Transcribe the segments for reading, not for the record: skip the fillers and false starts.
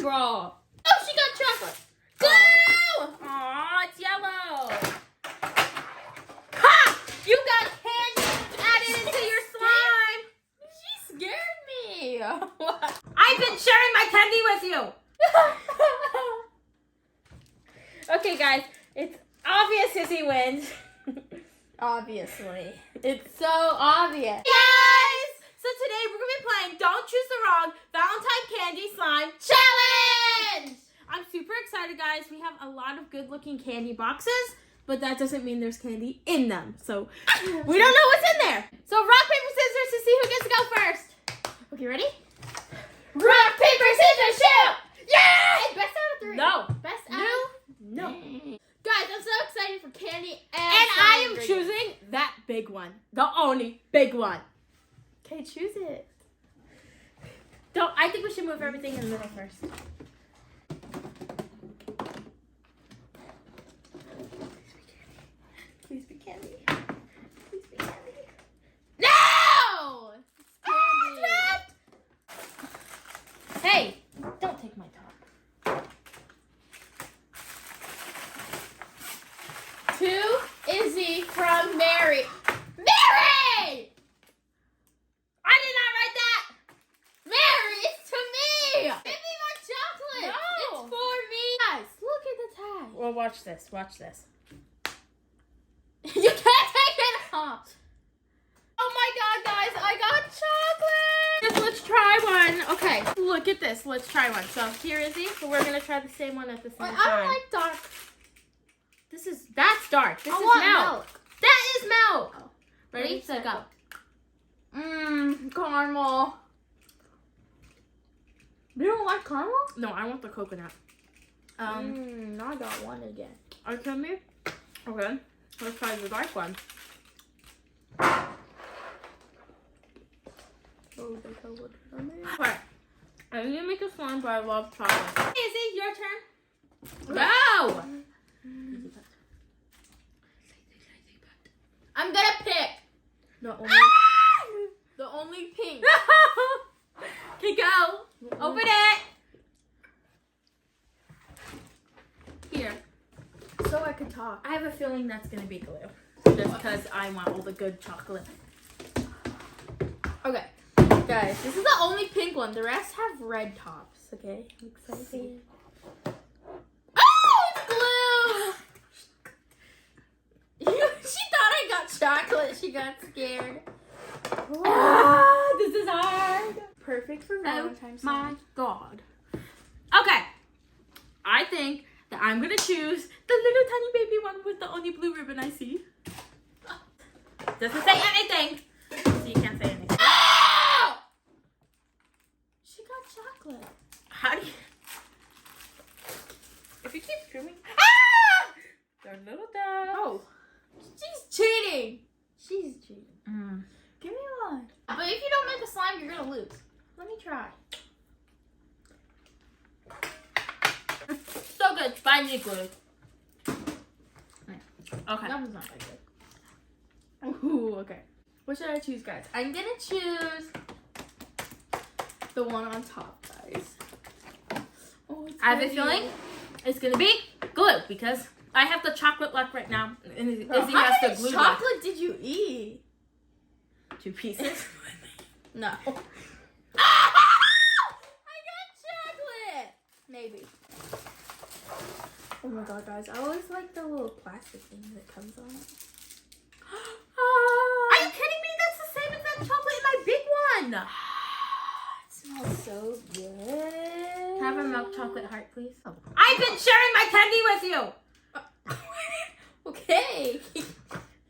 Draw. Oh, she got chocolate. Glue! Aw, it's yellow. Ha! You got candy added into your slime. She scared me. I've been sharing my candy with you. Okay, guys, it's obvious Izzy wins. Obviously. It's so obvious. Guys! So today we're going to be playing Don't Choose the Wrong Valentine Candy Slime Challenge! I'm super excited, guys. We have a lot of good-looking candy boxes, but that doesn't mean there's candy in them. So we don't know what's in there. So rock, paper, scissors to see who gets to go first. Okay, ready? Rock, paper, scissors, shoot! Yeah! Best out of 3. No. Best out No. of... Guys, I'm so excited for candy and I am slime choosing that big one. The only big one. Okay, choose it. Don't. I think we should move everything in the middle first. Please be candy. Please be candy. No! It's candy. Hey, don't take my top. To Izzy from Mary. Mary! I did not write that. Mary, it's to me! Give me my chocolate! No. It's for me! Guys, look at the tag. Well, watch this. Watch this. You can't take it off! Oh my god, guys, I got chocolate! Let's try one. Okay, look at this. Let's try one. So here is it. So we're gonna try the same one at the same I time. don't like dark. That's dark. This I is want milk. That is milk. Oh. Ready, set, go. Caramel. You don't like caramel? No, I want the coconut. Now I got one again. Are you kidding me? Okay, let's try the dark one. Oh, they covered me. Okay, I need to make a slime, but I love chocolate. Izzy, your turn. Go. I'm gonna pick The only. the only pink. Okay, go. Open it. Here. So I could talk. I have a feeling that's gonna be glue. Just because I want all the good chocolate. Okay, guys, this is the only pink one. The rest have red tops. Okay, I'm excited. Oh, it's glue! She thought I got chocolate. She got scared. This is hard. Perfect for Valentine's Day. My God. Okay. I think that I'm gonna choose the little tiny baby one with the only blue ribbon I see. Doesn't say anything. So you can't say anything. Oh! She got chocolate. How do you... If you keep screaming... Ah! They're little dogs. Oh, she's cheating. She's cheating. Mm. Give me one. But if you don't make a slime, you're gonna lose. Let me try. So good. Buy me glue. Okay. That one's not that good. Ooh, okay. What should I choose, guys? I'm gonna choose the one on top, guys. Oh, it's I have a heavy. feeling it's gonna be glue because I have the chocolate left right now. And Izzy Bro, has how the much glue chocolate did you eat? left. 2 pieces. No. I got chocolate. Maybe. Oh my god, guys! I always like the little plastic thing that comes on it. Are you kidding me? That's the same exact chocolate in my big one. It smells so good. Can I have a milk chocolate heart, please? Oh. I've been sharing my candy with you. Okay.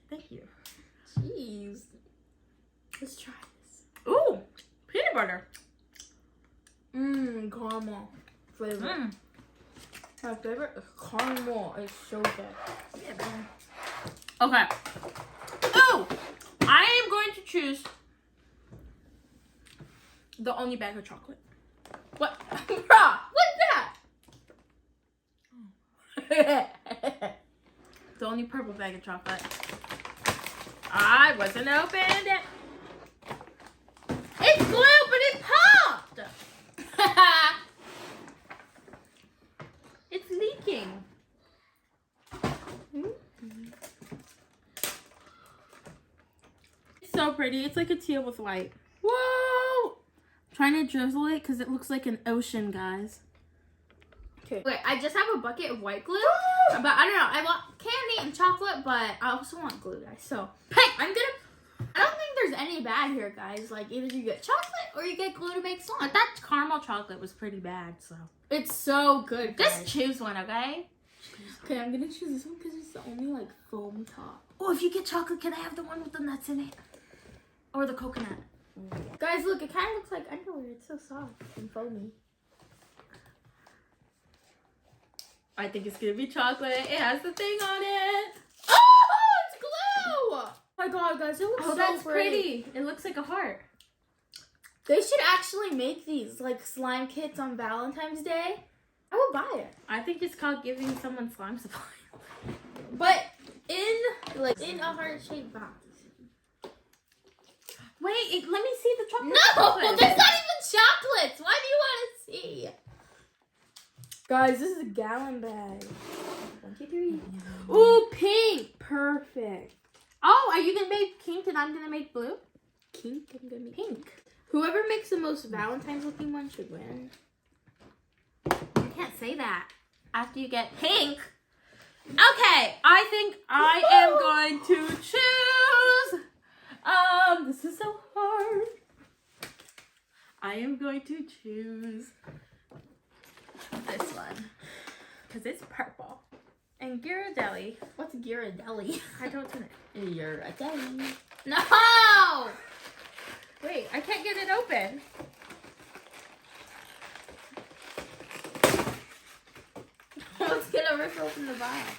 Thank you. Jeez. Let's try this. Ooh, peanut butter. Caramel flavor. My favorite is caramel. It's so good. Okay. Oh, I am going to choose the only bag of chocolate. What? Bruh, what's that? The only purple bag of chocolate. I wasn't opened it. It's glue, but it popped. so pretty. It's like a teal with white. Whoa! I'm trying to drizzle it because it looks like an ocean, guys. Okay. Wait, I just have a bucket of white glue. But I don't know. I want candy and chocolate, but I also want glue, guys. So I don't think there's any bad here, guys. Like, either you get chocolate or you get glue to make slime. That caramel chocolate was pretty bad, so. It's so good, guys. Just choose one, okay? Okay, I'm gonna choose this one because it's the only, like, foam top. Oh, if you get chocolate, can I have the one with the nuts in it? Or the coconut? Guys, look, it kind of looks like underwear. It's so soft and foamy. I think it's gonna be chocolate. It has the thing on it. Oh, it's glue! Oh my god, guys, it looks so that's pretty. It looks like a heart. They should actually make these, like, slime kits on Valentine's Day. I would buy it. I think it's called giving someone slime supply. But in a heart-shaped box. Wait, let me see the chocolate. No, there's not even chocolates. Why do you want to see? Guys, this is a gallon bag. 1, 2, 3. Ooh, pink. Perfect. Oh, are you gonna make pink and I'm gonna make blue? Pink. I'm gonna make Pink. Whoever makes the most Valentine's looking one should win. You can't say that after you get pink. Okay, I think I am going to choose. This is so hard. I am going to choose this one because it's purple. And Ghirardelli. What's Ghirardelli? I don't know. Ghirardelli. No! Wait, I can't get it open. Let's get a rip open the box.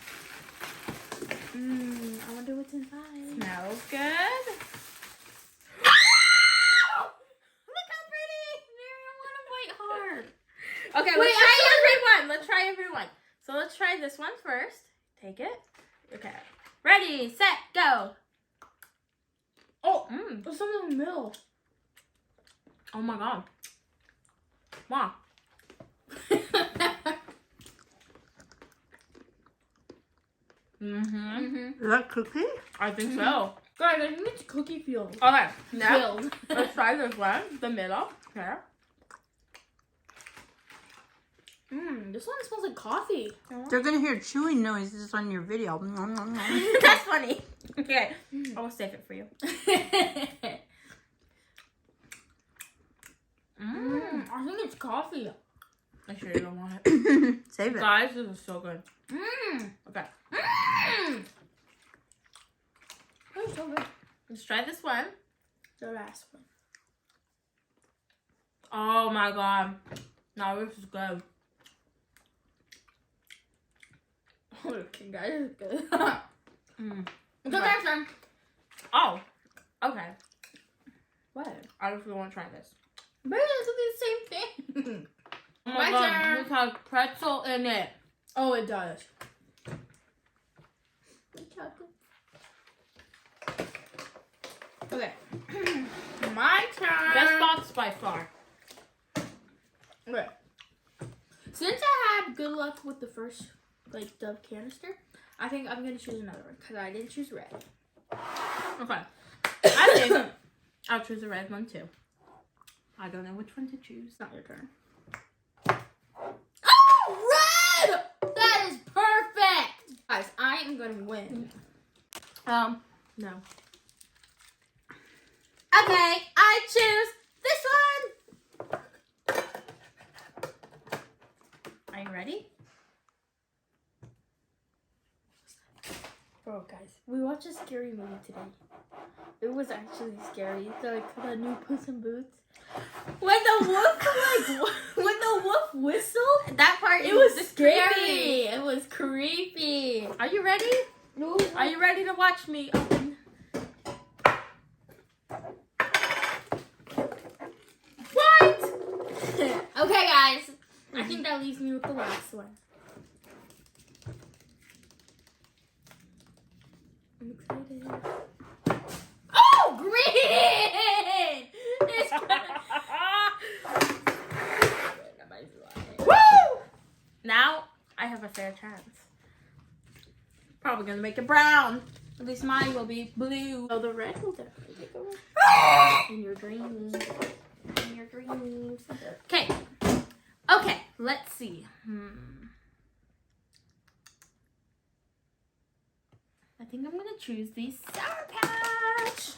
I wonder what's inside. Smells good. Look how pretty! Miriam, what a white heart. Okay, Wait, let's try everyone. So let's try this one first. Take it. Okay. Ready, set, go. Oh, there's something in the middle. Oh my god. Wow. Is that cookie? I think so. Guys, I think it's cookie filled. Okay, now Filled. let's try this one, the middle. Here. This one smells like coffee. They're gonna hear chewing noises on your video. That's funny. Okay, I will save it for you. I think it's coffee. I sure don't want it. Save it. Guys, this is so good. Okay, It's so good. let's try this one. The last one. Oh my god. Now this is good. Okay, guys, it's good. Mm. It's the next one. Oh, okay. What? I just want to try this. But it's the same thing. Oh My god, turn. this has pretzel in it. Oh, it does. Okay. My turn. Best box by far. Okay. Since I had good luck with the first, like, Dove canister, I think I'm going to choose another one because I didn't choose red. Okay. I think I'll choose a red one too. I don't know which one to choose. It's not your turn. Oh, red! That is perfect! Guys, I am going to win. No. Okay, I choose this one! Are you ready? Bro, guys, we watched a scary movie today. It was actually scary. It's like the new Puss in Boots. When the wolf whistled, That part it was just scary. creepy. It was creepy. Are you ready? No. Are you ready to watch me open? What? Okay, guys. I think that leaves me with the last one. I'm excited. Oh, green! It's Woo! Now I have a fair chance. Probably gonna make it brown. At least mine will be blue. Oh, the red will definitely take over. In your dreams. In your dreams. Okay. Okay, let's see. I think I'm gonna choose the Sour Patch.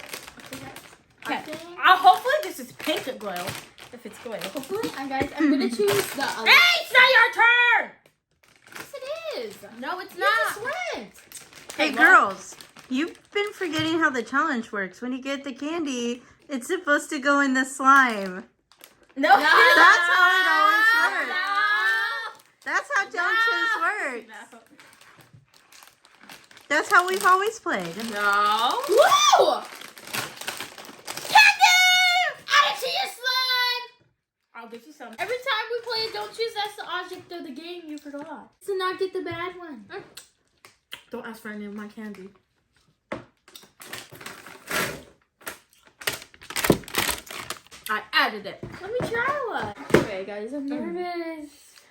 Okay. Hopefully this is pink glue. If it's glue. Hopefully, guys, I'm gonna choose the. Hey, it's not your turn. Yes, it is. No, it's You not. just went. Hey, girls, you've been forgetting how the challenge works. When you get the candy, it's supposed to go in the slime. No. That's how it always works. No. That's how challenges work. No. That's how we've always played. No. Woo! Candy! Add it to your slime. I'll get you some. Every time we play Don't Choose, that's the object of the game you forgot. To not get the bad one. Don't ask for any of my candy. I added it. Let me try one. Okay, guys, I'm nervous.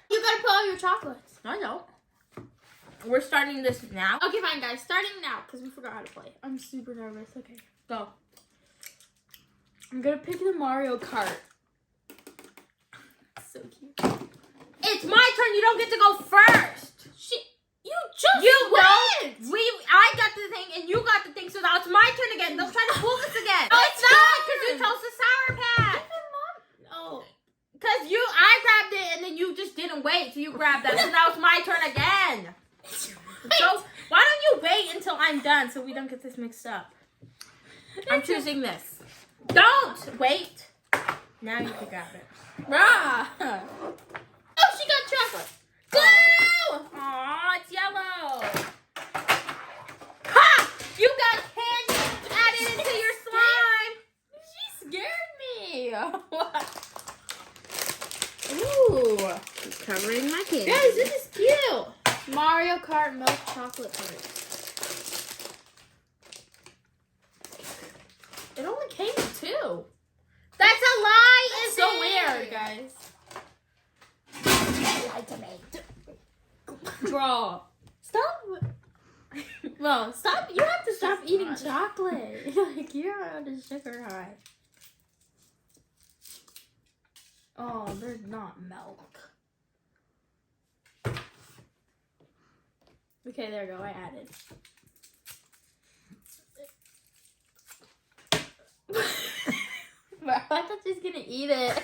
You gotta put all your chocolates. I know. We're starting this now. Okay, fine, guys. Starting now, because we forgot how to play. I'm super nervous. Okay. Go. I'm gonna pick the Mario Kart. So cute. It's my turn. You don't get to go first. Shit. You just You went. don't. I got the thing and you got the thing, so now it's my turn again. Don't try to pull this again. No, it's not, because you chose the Sour Patch. Oh. Because I grabbed it and then you just didn't wait, so you grabbed that. So now it's my turn again. So why don't you wait until I'm done so we don't get this mixed up? I'm choosing this. Don't wait. Now you can grab it. Rah. Oh, she got chocolate. Glue! Aw, it's yellow. Ha! You got candy added into your slime. She scared me. What? Ooh. She's covering my candy. Guys, this is cute. Mario Kart milk chocolate bar. It only came in 2. That's a lie, It's is so it? weird, guys. Bro, stop. Well, stop. You have to stop eating chocolate. Like, you're on a sugar high. Oh, there's not milk. Okay, there you go. I added. Bro, I thought she was gonna eat it.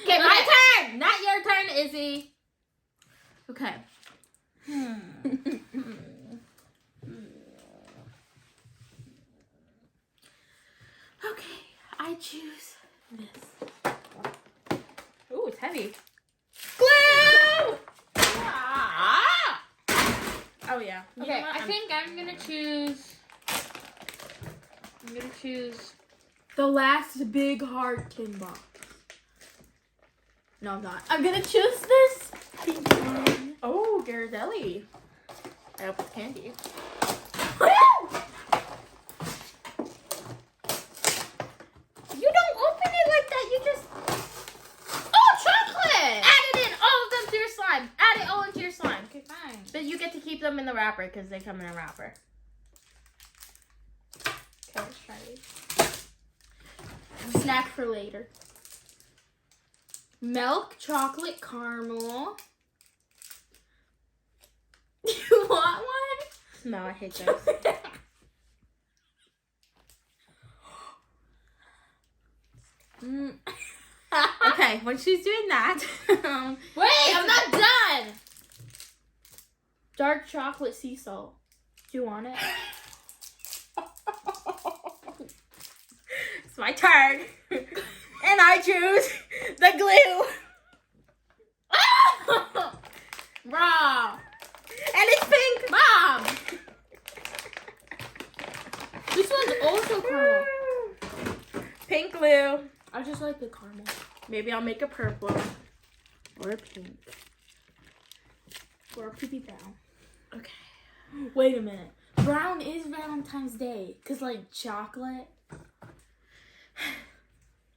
Okay, my turn. Not your turn, Izzy. Okay. Okay, I choose this. Ooh, it's heavy. Glue! Ah! Oh, yeah. You Okay, know what? I think I'm gonna choose the last big heart tin box. No, I'm not. I'm gonna choose this pink one. Oh, Ghirardelli. I hope it's candy. You don't open it like that. You just... Oh, chocolate! Add it in. All of them to your slime. Add it all into your slime. Okay, fine. But you get to keep them in the wrapper because they come in a wrapper. Okay, let's try these. Snack for later. Milk chocolate caramel. You want one? No, I hate those. Okay, when she's doing that... Wait, I'm not done. Dark chocolate sea salt. Do you want it? It's my turn. And I choose the glue. Raw. And it's pink. Mom. This one's also caramel. Pink glue. I just like the caramel. Maybe I'll make a purple. Or a pink. Or a poopy brown. Okay. Wait a minute. Brown is Valentine's Day. Because, like, chocolate.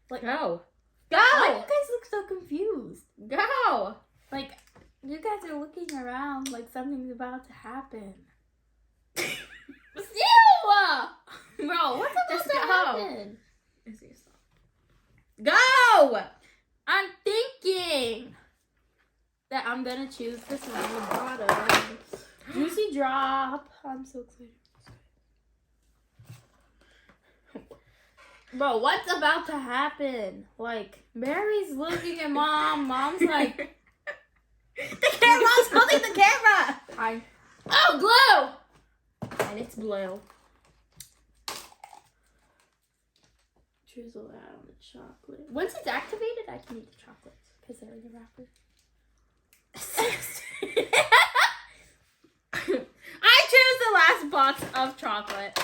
Like, Go. why do you Go. guys look so confused? Go. Like, you guys are looking around like something's about to happen. Ew! Bro, what's about Just to go. happen? Go! I'm thinking that I'm gonna choose this one on the bottom. Juicy drop. I'm so excited. Bro, what's about to happen? Like, Mary's looking at Mom. Mom's like, The camera's holding the camera! I. Oh, glue! And it's blue. Choose a lot on the chocolate. Once it's activated, I can eat the chocolates because they're in the wrapper. I choose the last box of chocolate.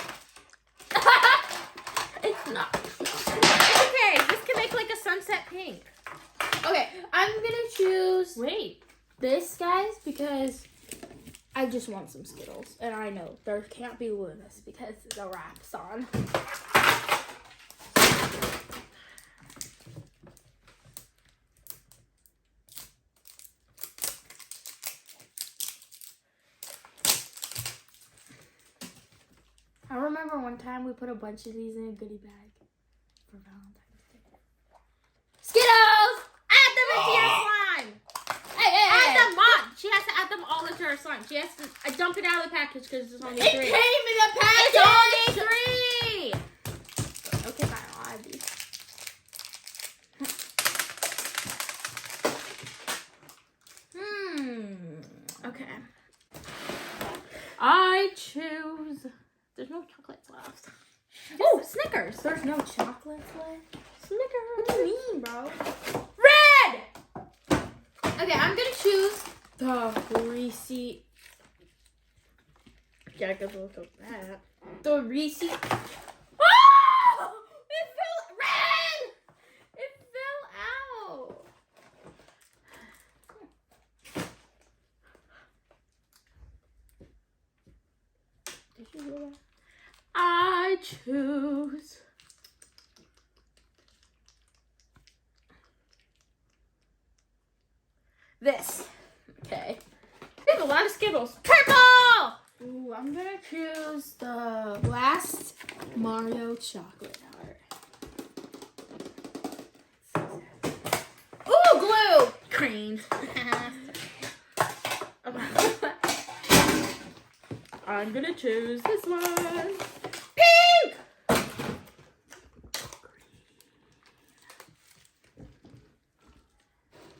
It's not. It's okay. This can make like a sunset pink. Okay, I'm gonna choose Wait. this, guys, because I just want some Skittles. And I know there can't be glue in this because the wrap's on. I remember one time we put a bunch of these in a goodie bag for Valentine's Day. Skittles! Add them into your slime. Hey! Add them on. She has to add them all into her slime. She has to dump it out of the package because there's only It three. came in a package! It's only 3. Okay, fine, I'll add these. Okay. I choose. There's no chocolates left. Oh, Snickers. There's no chocolates left? Snickers. What do you mean, bro? Red. Okay, I'm gonna choose the Reese. Gotta go look at that. The Reese. Oh! It fell. Red. It fell out. Did you hear that? I choose. This. Okay. We have a lot of Skittles. Purple! Ooh, I'm gonna choose the last Mario chocolate heart. Ooh, glue! Creams. I'm gonna choose this one. Pink!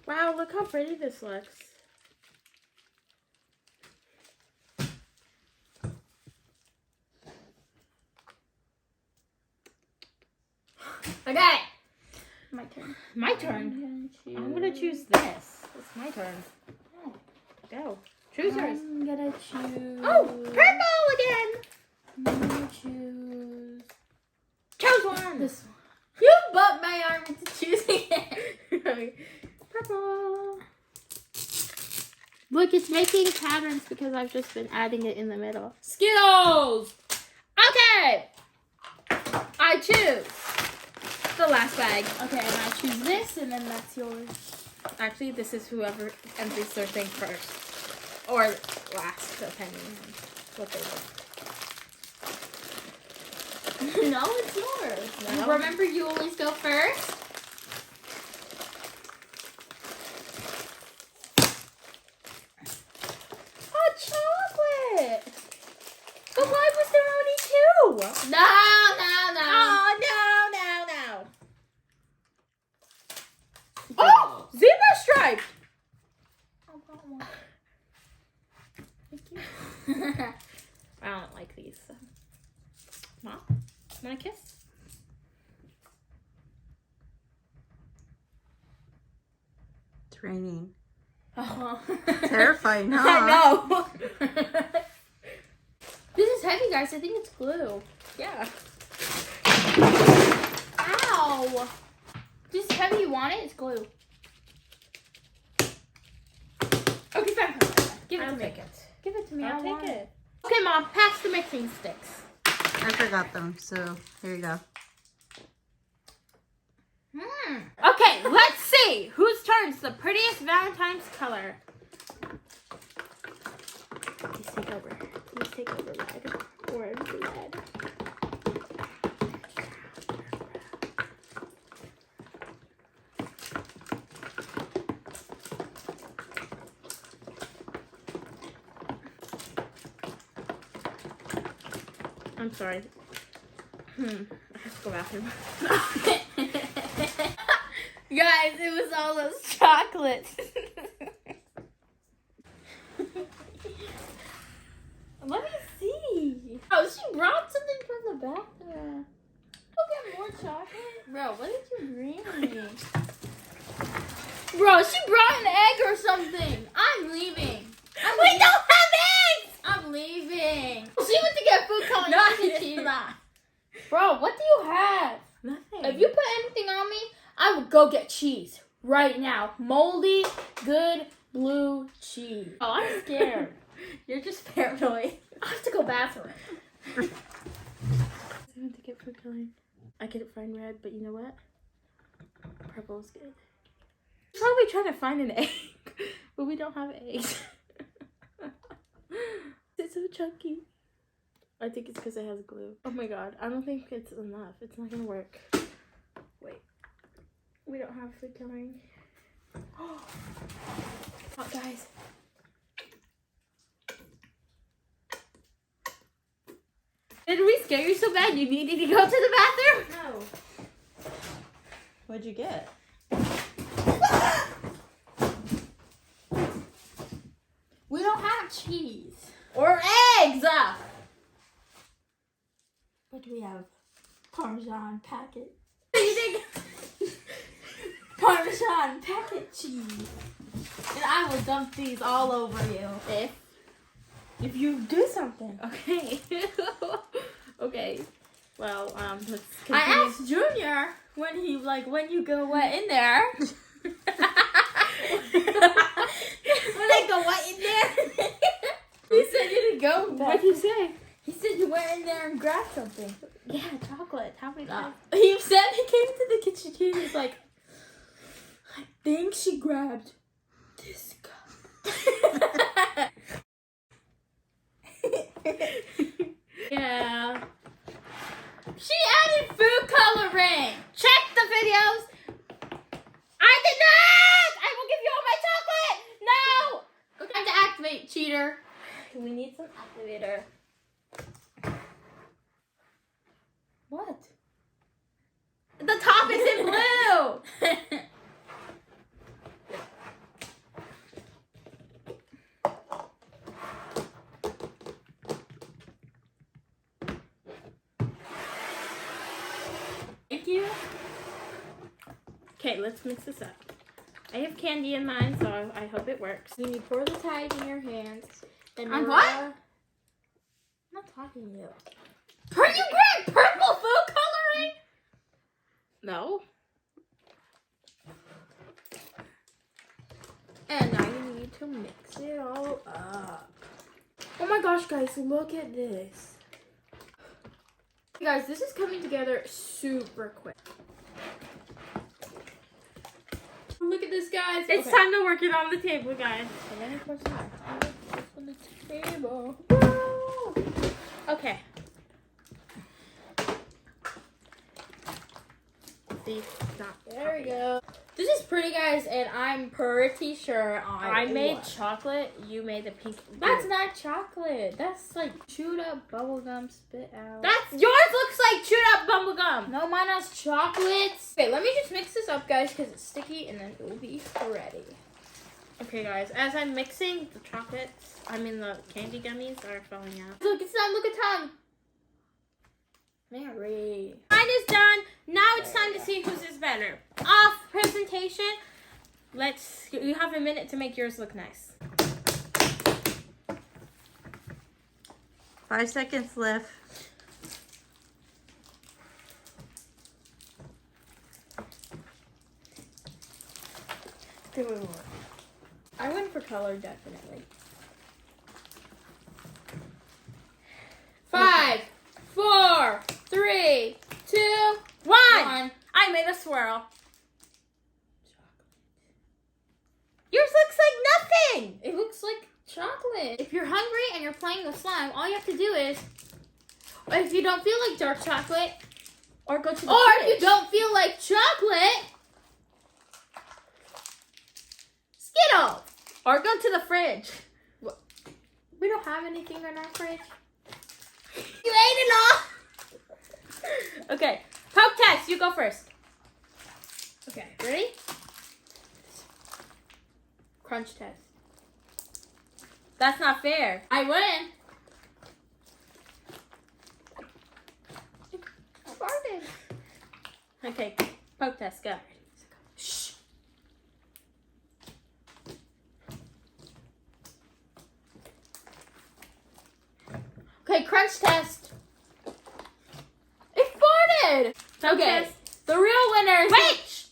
Wow, look how pretty this looks. Okay, My turn. my turn. I'm gonna choose this. It's my turn. Oh. Go. Choose yours. I'm gonna choose. Oh, purple again. I'm gonna choose Choose one. this one. You butt my arm into choosing it. Purple. Look, it's making patterns because I've just been adding it in the middle. Skittles. Okay. I choose the last bag. Okay, and I choose this, and then that's yours. Actually, this is whoever empties their thing first. Or last, depending on what they want. No, it's yours. No. Remember, you always go first. Oh, chocolate! But why was there only 2? No. Oh, no. Oh, zebra stripe! I don't like these. Mom, want a kiss? It's raining. Oh. Terrifying, huh? I know. This is heavy, guys. I think it's glue. Yeah. Ow! This is heavy. You want it? It's glue. Okay, fine. Give it I'll to me. take it. Give it to me. I'll I want take it. Okay, Mom, pass the mixing sticks. I forgot them, so here you go. Okay, let's see whose turn's the prettiest Valentine's color. Please take over. Please take over, Red. Orange red. I'm sorry. I have to go bathroom. Guys, it was all those chocolates. Let me see. Oh, she brought something from the bathroom. Go get more chocolate. Bro, what did you bring me? Bro, she brought an egg or something. I'm leaving. We don't have eggs! I'm leaving. She went to get food coloring. No, Sheila. Bro, what do you have? Nothing. If you put anything on me, I would go get cheese right now. Moldy, good, blue cheese. Oh, I'm scared. You're just paranoid. I have to go bathroom. I went to get food coloring. I couldn't find red, but you know what? Purple's good. Probably trying to find an egg, but we don't have eggs. It's so chunky. I think it's because it has glue. Oh my god, I don't think it's enough. It's not gonna work. Wait. We don't have food coloring. Oh, guys. Did we scare you so bad you needed to go to the bathroom? No. What'd you get? We don't have cheese. Or eggs! What do we have? Parmesan packet. You think? Parmesan packet cheese. And I will dump these all over you. If you do something. Okay. Okay. Well, let's continue. I asked Junior when you go wet in there. When I go what in there? He said you didn't go. What'd you say? He said you went in there and grabbed something. Yeah, chocolate. How many times? He said he came to the kitchen too. He was like, I think she grabbed this cup. Yeah. She added food coloring. Check the videos. I did not. I will give you all my chocolate. No. Time to activate, cheater. We need some activator. What? The top is in blue. Thank you. Okay, let's mix this up. I have candy in mine, so I hope it works. You need pour the Tide in your hands. And On what? I'm not talking to you. You grabbed purple food coloring? No. And now you need to mix it all up. Oh my gosh, guys, look at this. Guys, this is coming together super quick. Look at this, guys. It's time to work it on the table, guys. And then, of course, on the table. Woo! Okay. See, not There we go. This is pretty, guys, and I'm pretty sure I made won. chocolate. You made the pink. That's not chocolate. That's like chewed up bubblegum spit out. That's yours. Looks like chewed up bubble gum. No, mine has chocolates. Okay, let me just mix this up, guys, because it's sticky, and then it will be ready. Okay, guys. As I'm mixing the chocolates, the candy gummies are falling out. Look, it's time. Look at time. Mary. Mine is done. Now it's time to see whose is better. Off presentation. You have a minute to make yours look nice. 5 seconds left. I went for color, definitely. 5, 4, 3, 2, 1. I made a swirl. Yours looks like nothing. It looks like chocolate. If you're hungry and you're playing with slime, all you have to do is If you don't feel like dark chocolate, Or go to the or if fridge. you don't feel like chocolate, Skittles. Or go to the fridge. We don't have anything in our fridge. You ate it all. Okay, poke test. You go first. Okay, ready? Crunch test. That's not fair. I win. I farted. Okay, poke test. Go. Shh. Okay, crunch test. It farted. Poke Okay. test. The real winner is Wait.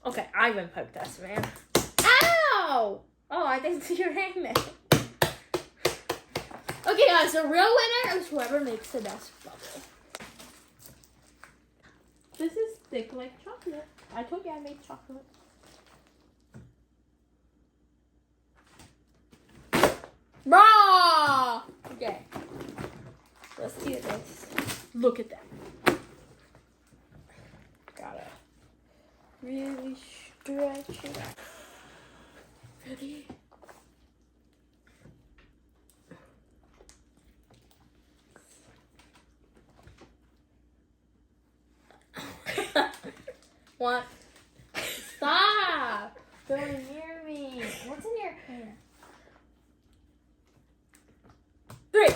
Okay, I win poke test, man. Ow. Oh, I think it's your hand there. Okay, guys, the real winner is whoever makes the best bubble. This is thick like chocolate. I told you I made chocolate. Raw. Okay. Let's do this. Look at that. Gotta really stretch it out. Ready? One. Stop. Going near me. What's in your hand? 3.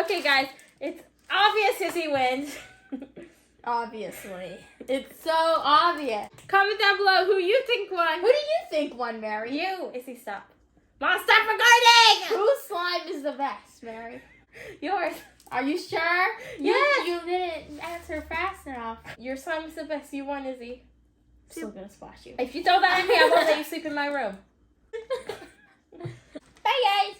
Okay, guys, it's obvious Izzy wins. Obviously. It's so obvious. Comment down below who you think won. Who do you think won, Mary? You, Izzy, stop. Mom, stop recording! Whose slime is the best, Mary? Yours. Are you sure? Yes. You didn't answer fast enough. Your slime is the best. You won, Izzy. I'm still gonna splash you. If If you throw that at me, I won't let you sleep in my room. Bye, guys.